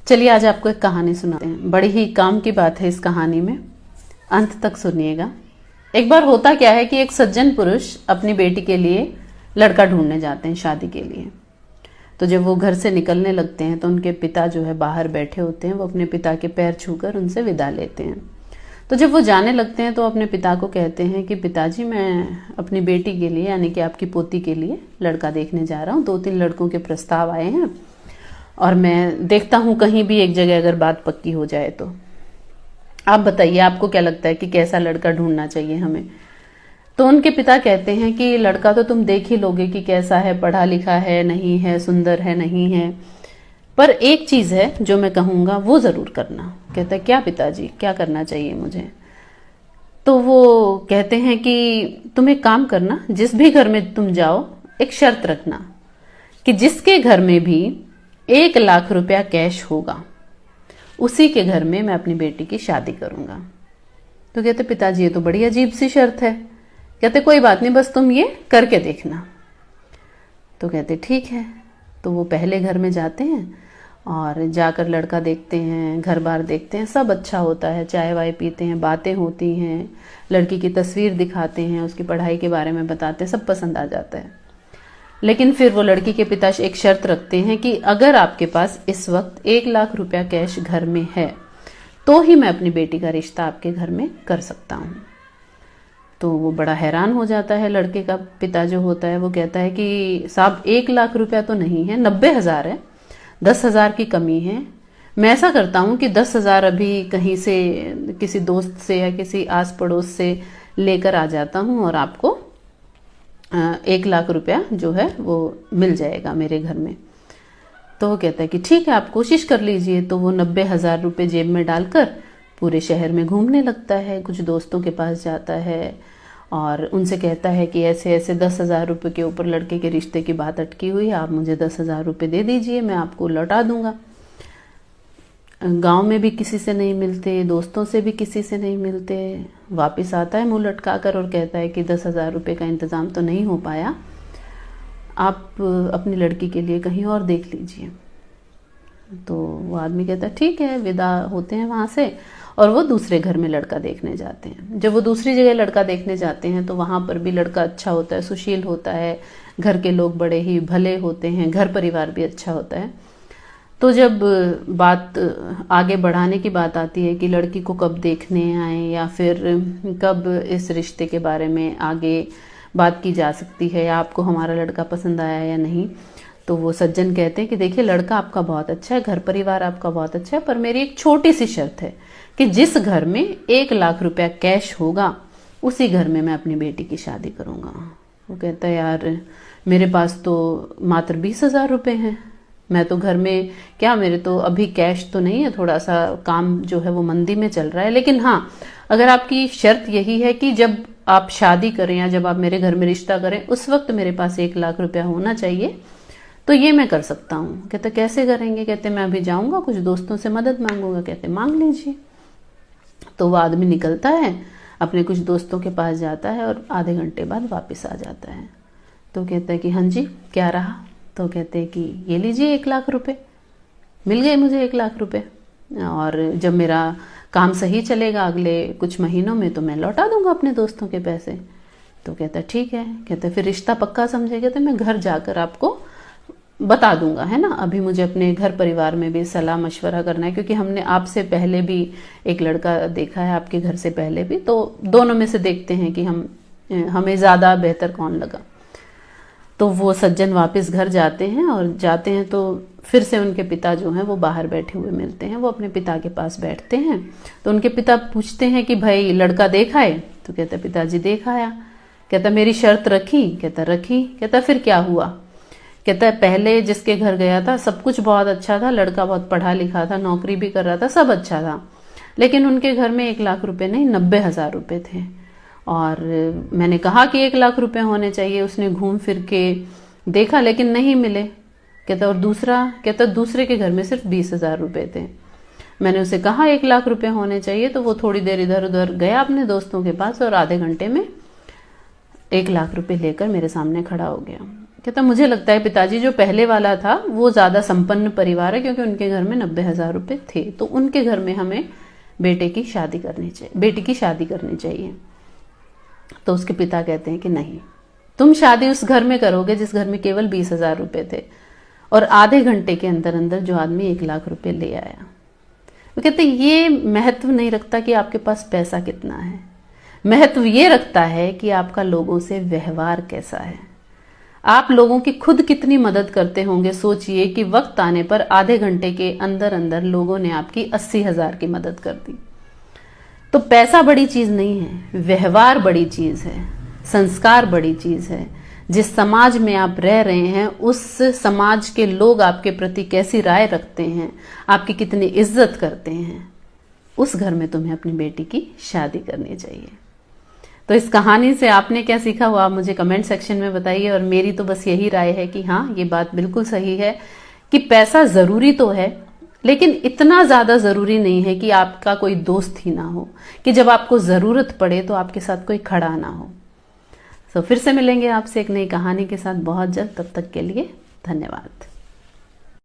चलिए आज आपको एक कहानी सुनाते हैं। बड़ी ही काम की बात है इस कहानी में, अंत तक सुनिएगा। एक बार होता क्या है कि एक सज्जन पुरुष अपनी बेटी के लिए लड़का ढूंढने जाते हैं शादी के लिए। तो जब वो घर से निकलने लगते हैं तो उनके पिता जो है बाहर बैठे होते हैं। वो अपने पिता के पैर छूकर उनसे विदा लेते हैं। तो जब वो जाने लगते हैं तो अपने पिता को कहते हैं कि पिताजी, मैं अपनी बेटी के लिए यानी कि आपकी पोती के लिए लड़का देखने जा रहा हूँ। 2-3 लड़कों के प्रस्ताव आए हैं और मैं देखता हूँ कहीं भी एक जगह अगर बात पक्की हो जाए तो। आप बताइए, आपको क्या लगता है कि कैसा लड़का ढूंढना चाहिए हमें? तो उनके पिता कहते हैं कि लड़का तो तुम देख ही लोगे कि कैसा है, पढ़ा लिखा है नहीं है, सुंदर है नहीं है, पर एक चीज है जो मैं कहूंगा वो जरूर करना। कहता है क्या पिताजी, क्या करना चाहिए मुझे? तो वो कहते हैं कि तुम एक काम करना, जिस भी घर में तुम जाओ एक शर्त रखना कि जिसके घर में भी 1 लाख रुपया कैश होगा उसी के घर में मैं अपनी बेटी की शादी करूंगा। तो कहते पिताजी ये तो बड़ी अजीब सी शर्त है। कहते कोई बात नहीं, बस तुम ये करके देखना। तो कहते ठीक है। तो वो पहले घर में जाते हैं और जाकर लड़का देखते हैं, घर बार देखते हैं, सब अच्छा होता है, चाय वाय पीते हैं, बातें होती हैं, लड़की की तस्वीर दिखाते हैं, उसकी पढ़ाई के बारे में बताते हैं, सब पसंद आ जाता है। लेकिन फिर वो लड़की के पिता एक शर्त रखते हैं कि अगर आपके पास इस वक्त 1 लाख रुपया कैश घर में है तो ही मैं अपनी बेटी का रिश्ता आपके घर में कर सकता हूँ। तो वो बड़ा हैरान हो जाता है। लड़के का पिता जो होता है वो कहता है कि साहब 1 लाख रुपया तो नहीं है, 90,000 है, 10,000 की कमी है। मैं ऐसा करता हूँ कि 10,000 अभी कहीं से किसी दोस्त से या किसी आस पड़ोस से लेकर आ जाता हूँ और आपको 1 लाख रुपया जो है वो मिल जाएगा मेरे घर में। तो वो कहता है कि ठीक है, आप कोशिश कर लीजिए। तो वो 90,000 रुपये जेब में डालकर पूरे शहर में घूमने लगता है, कुछ दोस्तों के पास जाता है और उनसे कहता है कि ऐसे ऐसे 10,000 रुपये के ऊपर लड़के के रिश्ते की बात अटकी हुई है, आप मुझे 10,000 रुपये दे दीजिए, मैं आपको लौटा दूंगा। गांव में भी किसी से नहीं मिलते, दोस्तों से भी किसी से नहीं मिलते। वापस आता है मुंह लटका कर और कहता है कि 10,000 रुपये का इंतज़ाम तो नहीं हो पाया, आप अपनी लड़की के लिए कहीं और देख लीजिए। तो वो आदमी कहता है ठीक है। विदा होते हैं वहाँ से और वो दूसरे घर में लड़का देखने जाते हैं। जब वो दूसरी जगह लड़का देखने जाते हैं तो वहाँ पर भी लड़का अच्छा होता है, सुशील होता है, घर के लोग बड़े ही भले होते हैं, घर परिवार भी अच्छा होता है। तो जब बात आगे बढ़ाने की बात आती है कि लड़की को कब देखने आए या फिर कब इस रिश्ते के बारे में आगे बात की जा सकती है या आपको हमारा लड़का पसंद आया या नहीं, तो वो सज्जन कहते हैं कि देखिए लड़का आपका बहुत अच्छा है, घर परिवार आपका बहुत अच्छा है, पर मेरी एक छोटी सी शर्त है कि जिस घर में 1 लाख रुपया कैश होगा उसी घर में मैं अपनी बेटी की शादी करूंगा। वो कहता है यार मेरे पास तो मात्र 20,000 रुपये हैं, मैं तो घर में क्या, मेरे तो अभी कैश तो नहीं है, थोड़ा सा काम जो है वो मंदी में चल रहा है। लेकिन हाँ, अगर आपकी शर्त यही है कि जब आप शादी करें या जब आप मेरे घर में रिश्ता करें उस वक्त मेरे पास 1 लाख रुपया होना चाहिए, तो ये मैं कर सकता हूँ। कहते कैसे करेंगे? कहते मैं अभी जाऊंगा, कुछ दोस्तों से मदद मांगूंगा। कहते मांग लीजिए। तो वो आदमी निकलता है, अपने कुछ दोस्तों के पास जाता है और आधे घंटे बाद वापस आ जाता है। तो कहता है कि हाँ जी क्या रहा? तो कहते हैं कि ये लीजिए 1 लाख रुपए, मिल गए मुझे 1 लाख रुपए, और जब मेरा काम सही चलेगा अगले कुछ महीनों में तो मैं लौटा दूंगा अपने दोस्तों के पैसे। तो कहता है ठीक है। कहते फिर रिश्ता पक्का समझे? कहते मैं घर जाकर आपको बता दूंगा, है ना, अभी मुझे अपने घर परिवार में भी सलाह मशवरा करना है, क्योंकि हमने आपसे पहले भी एक लड़का देखा है, आपके घर से पहले भी, तो दोनों में से देखते हैं कि हमें ज़्यादा बेहतर कौन लगा। तो वो सज्जन वापस घर जाते हैं और जाते हैं तो फिर से उनके पिता जो हैं वो बाहर बैठे हुए मिलते हैं। वो अपने पिता के पास बैठते हैं तो उनके पिता पूछते हैं कि भाई लड़का देखा है? तो कहता पिताजी देखा आया। कहता मेरी शर्त रखी? कहता रखी। कहता फिर क्या हुआ? कहता है पहले जिसके घर गया था सब कुछ बहुत अच्छा था, लड़का बहुत पढ़ा लिखा था, नौकरी भी कर रहा था, सब अच्छा था, लेकिन उनके घर में 1 लाख रुपए नहीं 90,000 रुपए थे और मैंने कहा कि 1 लाख रुपए होने चाहिए। उसने घूम फिर के देखा लेकिन नहीं मिले। कहता और दूसरा? कहता दूसरे के घर में सिर्फ 20,000 रुपए थे। मैंने उसे कहा 1 लाख रुपए होने चाहिए, तो वो थोड़ी देर इधर उधर गया अपने दोस्तों के पास और आधे घंटे में 1 लाख रुपए लेकर मेरे सामने खड़ा हो गया। कहता मुझे लगता है पिताजी जो पहले वाला था वो ज्यादा संपन्न परिवार है, क्योंकि उनके घर में 90,000 रुपए थे, तो उनके घर में हमें बेटी की शादी करनी चाहिए। तो उसके पिता कहते हैं कि नहीं, तुम शादी उस घर में करोगे जिस घर में केवल 20,000 रुपए थे, और आधे घंटे के अंदर अंदर जो आदमी 1 लाख रुपए ले आया। वो कहते ये महत्व नहीं रखता कि आपके पास पैसा कितना है, महत्व ये रखता है कि आपका लोगों से व्यवहार कैसा है, आप लोगों की खुद कितनी मदद करते होंगे। सोचिए कि वक्त आने पर आधे घंटे के अंदर अंदर लोगों ने आपकी 80,000 की मदद कर दी। तो पैसा बड़ी चीज नहीं है, व्यवहार बड़ी चीज है, संस्कार बड़ी चीज है। जिस समाज में आप रह रहे हैं उस समाज के लोग आपके प्रति कैसी राय रखते हैं, आपकी कितनी इज्जत करते हैं, उस घर में तुम्हें अपनी बेटी की शादी करनी चाहिए। तो इस कहानी से आपने क्या सीखा वो आप मुझे कमेंट सेक्शन में बताइए। और मेरी तो बस यही राय है कि हाँ, ये बात बिल्कुल सही है कि पैसा जरूरी तो है, लेकिन इतना ज्यादा जरूरी नहीं है कि आपका कोई दोस्त ही ना हो, कि जब आपको जरूरत पड़े तो आपके साथ कोई खड़ा ना हो। तो फिर से मिलेंगे आपसे एक नई कहानी के साथ बहुत जल्द। तब तक के लिए धन्यवाद।